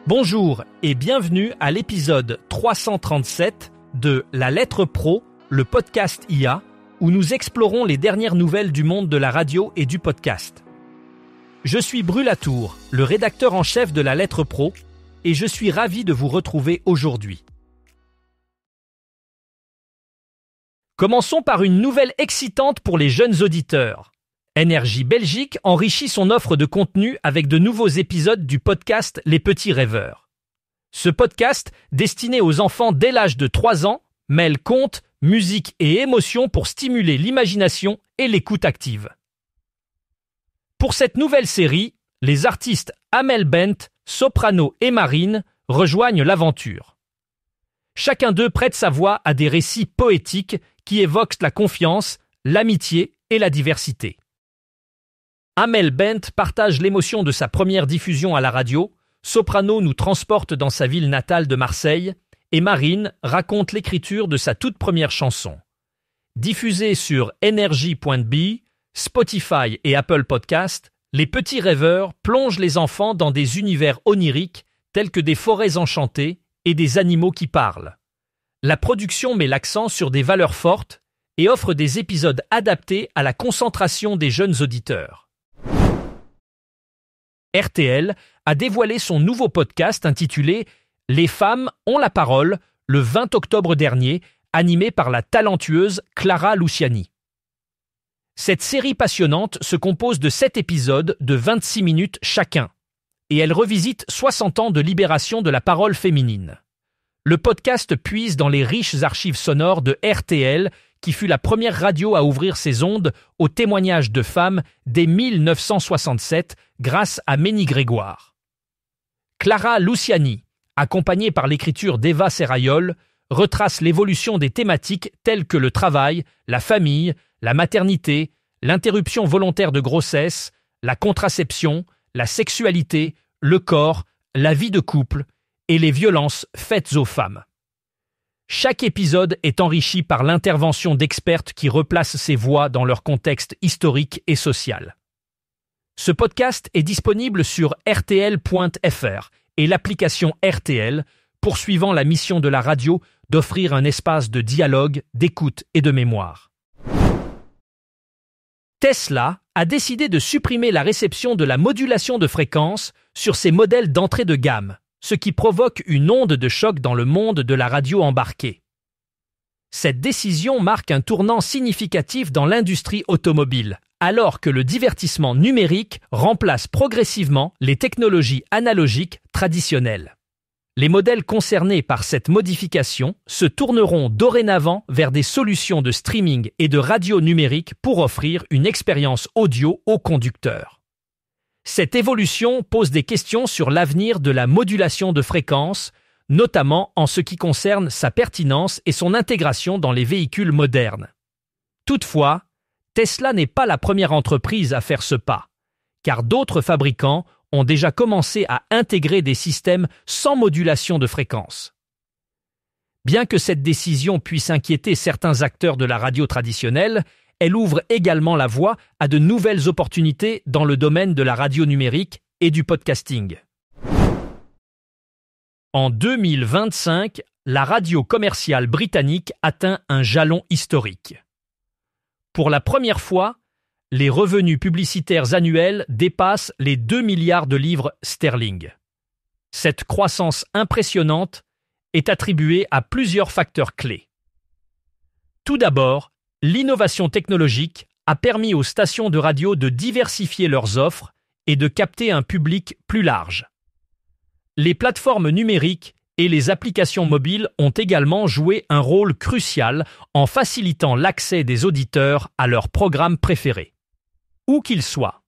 Bonjour et bienvenue à l'épisode 337 de La Lettre Pro, le podcast IA, où nous explorons les dernières nouvelles du monde de la radio et du podcast. Je suis Bru Latour, le rédacteur en chef de La Lettre Pro, et je suis ravi de vous retrouver aujourd'hui. Commençons par une nouvelle excitante pour les jeunes auditeurs. Énergie Belgique enrichit son offre de contenu avec de nouveaux épisodes du podcast Les Petits Rêveurs. Ce podcast, destiné aux enfants dès l'âge de 3 ans, mêle contes, musique et émotion pour stimuler l'imagination et l'écoute active. Pour cette nouvelle série, les artistes Amel Bent, Soprano et Marine rejoignent l'aventure. Chacun d'eux prête sa voix à des récits poétiques qui évoquent la confiance, l'amitié et la diversité. Amel Bent partage l'émotion de sa première diffusion à la radio, Soprano nous transporte dans sa ville natale de Marseille, et Marine raconte l'écriture de sa toute première chanson. Diffusée sur Energy.be, Spotify et Apple Podcast, Les Petits Rêveurs plongent les enfants dans des univers oniriques tels que des forêts enchantées et des animaux qui parlent. La production met l'accent sur des valeurs fortes et offre des épisodes adaptés à la concentration des jeunes auditeurs. RTL a dévoilé son nouveau podcast intitulé « Les femmes ont la parole » le 20 octobre dernier, animé par la talentueuse Clara Luciani. Cette série passionnante se compose de 7 épisodes de 26 minutes chacun, et elle revisite 60 ans de libération de la parole féminine. Le podcast puise dans les riches archives sonores de RTL, qui fut la première radio à ouvrir ses ondes aux témoignages de femmes dès 1967 grâce à Ménie Grégoire. Clara Luciani, accompagnée par l'écriture d'Eva Serrayol, retrace l'évolution des thématiques telles que le travail, la famille, la maternité, l'interruption volontaire de grossesse, la contraception, la sexualité, le corps, la vie de couple et les violences faites aux femmes. Chaque épisode est enrichi par l'intervention d'expertes qui replacent ces voix dans leur contexte historique et social. Ce podcast est disponible sur rtl.fr et l'application RTL, poursuivant la mission de la radio d'offrir un espace de dialogue, d'écoute et de mémoire. Tesla a décidé de supprimer la réception de la modulation de fréquence sur ses modèles d'entrée de gamme, ce qui provoque une onde de choc dans le monde de la radio embarquée. Cette décision marque un tournant significatif dans l'industrie automobile, alors que le divertissement numérique remplace progressivement les technologies analogiques traditionnelles. Les modèles concernés par cette modification se tourneront dorénavant vers des solutions de streaming et de radio numérique pour offrir une expérience audio aux conducteurs. Cette évolution pose des questions sur l'avenir de la modulation de fréquence, notamment en ce qui concerne sa pertinence et son intégration dans les véhicules modernes. Toutefois, Tesla n'est pas la première entreprise à faire ce pas, car d'autres fabricants ont déjà commencé à intégrer des systèmes sans modulation de fréquence. Bien que cette décision puisse inquiéter certains acteurs de la radio traditionnelle, elle ouvre également la voie à de nouvelles opportunités dans le domaine de la radio numérique et du podcasting. En 2025, la radio commerciale britannique atteint un jalon historique. Pour la première fois, les revenus publicitaires annuels dépassent les 2 milliards de livres sterling. Cette croissance impressionnante est attribuée à plusieurs facteurs clés. Tout d'abord, l'innovation technologique a permis aux stations de radio de diversifier leurs offres et de capter un public plus large. Les plateformes numériques et les applications mobiles ont également joué un rôle crucial en facilitant l'accès des auditeurs à leurs programmes préférés, où qu'ils soient.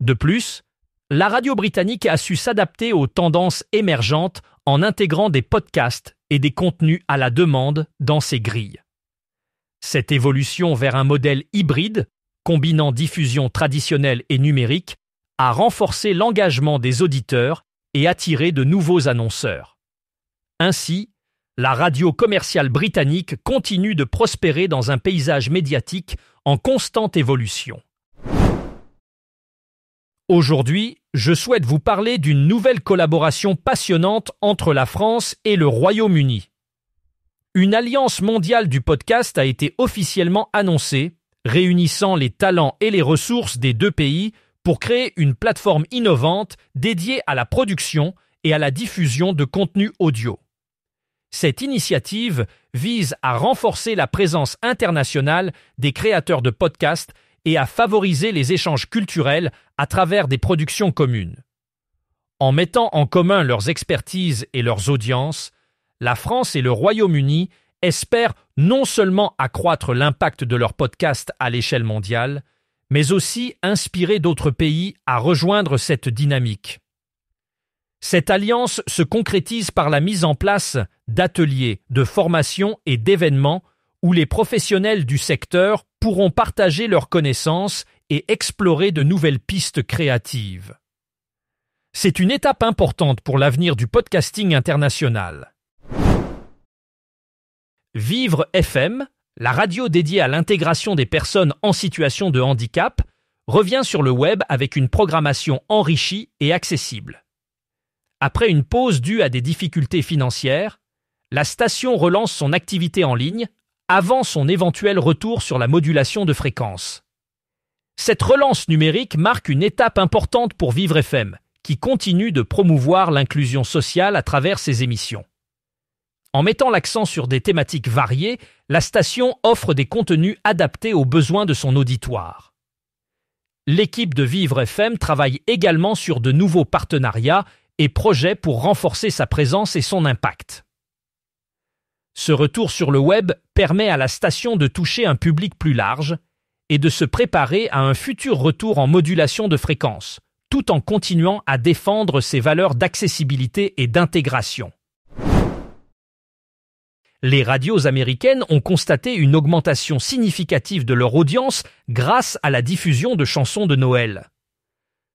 De plus, la radio britannique a su s'adapter aux tendances émergentes en intégrant des podcasts et des contenus à la demande dans ses grilles. Cette évolution vers un modèle hybride, combinant diffusion traditionnelle et numérique, a renforcé l'engagement des auditeurs et attiré de nouveaux annonceurs. Ainsi, la radio commerciale britannique continue de prospérer dans un paysage médiatique en constante évolution. Aujourd'hui, je souhaite vous parler d'une nouvelle collaboration passionnante entre la France et le Royaume-Uni. Une alliance mondiale du podcast a été officiellement annoncée, réunissant les talents et les ressources des deux pays pour créer une plateforme innovante dédiée à la production et à la diffusion de contenus audio. Cette initiative vise à renforcer la présence internationale des créateurs de podcasts et à favoriser les échanges culturels à travers des productions communes. En mettant en commun leurs expertises et leurs audiences, la France et le Royaume-Uni espèrent non seulement accroître l'impact de leurs podcasts à l'échelle mondiale, mais aussi inspirer d'autres pays à rejoindre cette dynamique. Cette alliance se concrétise par la mise en place d'ateliers, de formations et d'événements où les professionnels du secteur pourront partager leurs connaissances et explorer de nouvelles pistes créatives. C'est une étape importante pour l'avenir du podcasting international. Vivre FM, la radio dédiée à l'intégration des personnes en situation de handicap, revient sur le web avec une programmation enrichie et accessible. Après une pause due à des difficultés financières, la station relance son activité en ligne avant son éventuel retour sur la modulation de fréquence. Cette relance numérique marque une étape importante pour Vivre FM, qui continue de promouvoir l'inclusion sociale à travers ses émissions. En mettant l'accent sur des thématiques variées, la station offre des contenus adaptés aux besoins de son auditoire. L'équipe de Vivre FM travaille également sur de nouveaux partenariats et projets pour renforcer sa présence et son impact. Ce retour sur le web permet à la station de toucher un public plus large et de se préparer à un futur retour en modulation de fréquence, tout en continuant à défendre ses valeurs d'accessibilité et d'intégration. Les radios américaines ont constaté une augmentation significative de leur audience grâce à la diffusion de chansons de Noël.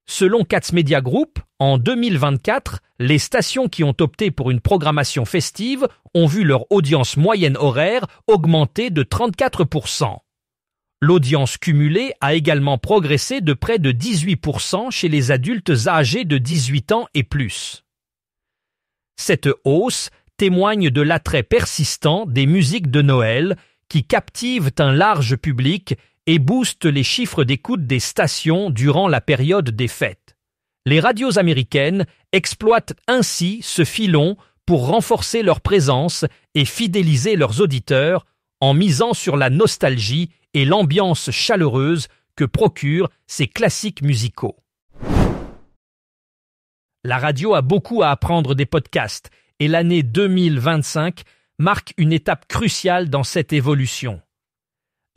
Selon Katz Media Group, en 2024, les stations qui ont opté pour une programmation festive ont vu leur audience moyenne horaire augmenter de 34%. L'audience cumulée a également progressé de près de 18% chez les adultes âgés de 18 ans et plus. Cette hausse témoigne de l'attrait persistant des musiques de Noël qui captivent un large public et boostent les chiffres d'écoute des stations durant la période des fêtes. Les radios américaines exploitent ainsi ce filon pour renforcer leur présence et fidéliser leurs auditeurs en misant sur la nostalgie et l'ambiance chaleureuse que procurent ces classiques musicaux. La radio a beaucoup à apprendre des podcasts et l'année 2025 marque une étape cruciale dans cette évolution.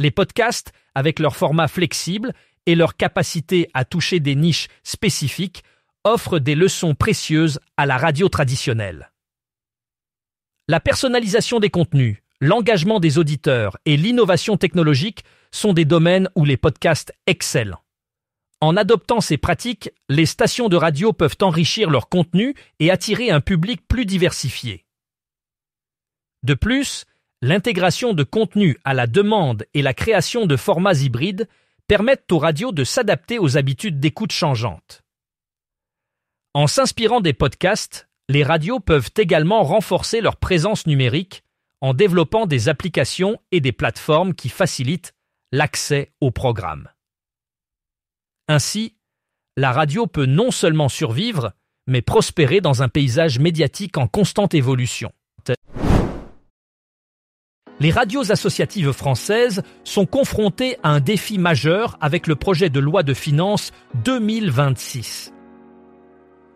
Les podcasts, avec leur format flexible et leur capacité à toucher des niches spécifiques, offrent des leçons précieuses à la radio traditionnelle. La personnalisation des contenus, l'engagement des auditeurs et l'innovation technologique sont des domaines où les podcasts excellent. En adoptant ces pratiques, les stations de radio peuvent enrichir leur contenu et attirer un public plus diversifié. De plus, l'intégration de contenus à la demande et la création de formats hybrides permettent aux radios de s'adapter aux habitudes d'écoute changeantes. En s'inspirant des podcasts, les radios peuvent également renforcer leur présence numérique en développant des applications et des plateformes qui facilitent l'accès aux programmes. Ainsi, la radio peut non seulement survivre, mais prospérer dans un paysage médiatique en constante évolution. Les radios associatives françaises sont confrontées à un défi majeur avec le projet de loi de finances 2026.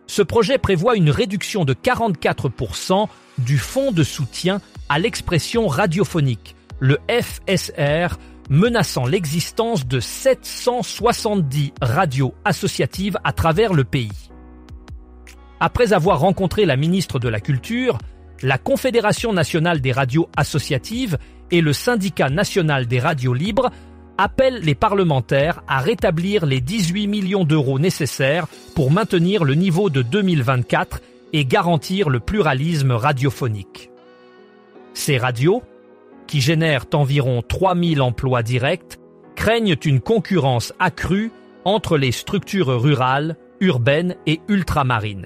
Ce projet prévoit une réduction de 44% du fonds de soutien à l'expression radiophonique, le FSR, menaçant l'existence de 770 radios associatives à travers le pays. Après avoir rencontré la ministre de la Culture, la Confédération nationale des radios associatives et le Syndicat national des radios libres appellent les parlementaires à rétablir les 18 millions d'euros nécessaires pour maintenir le niveau de 2024 et garantir le pluralisme radiophonique. Ces radios, qui génèrent environ 3000 emplois directs, craignent une concurrence accrue entre les structures rurales, urbaines et ultramarines.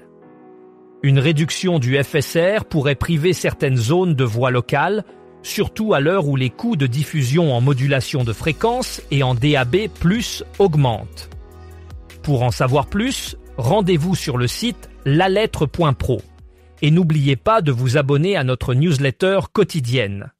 Une réduction du FSR pourrait priver certaines zones de voix locales, surtout à l'heure où les coûts de diffusion en modulation de fréquence et en DAB+ augmentent. Pour en savoir plus, rendez-vous sur le site lalettre.pro. Et n'oubliez pas de vous abonner à notre newsletter quotidienne.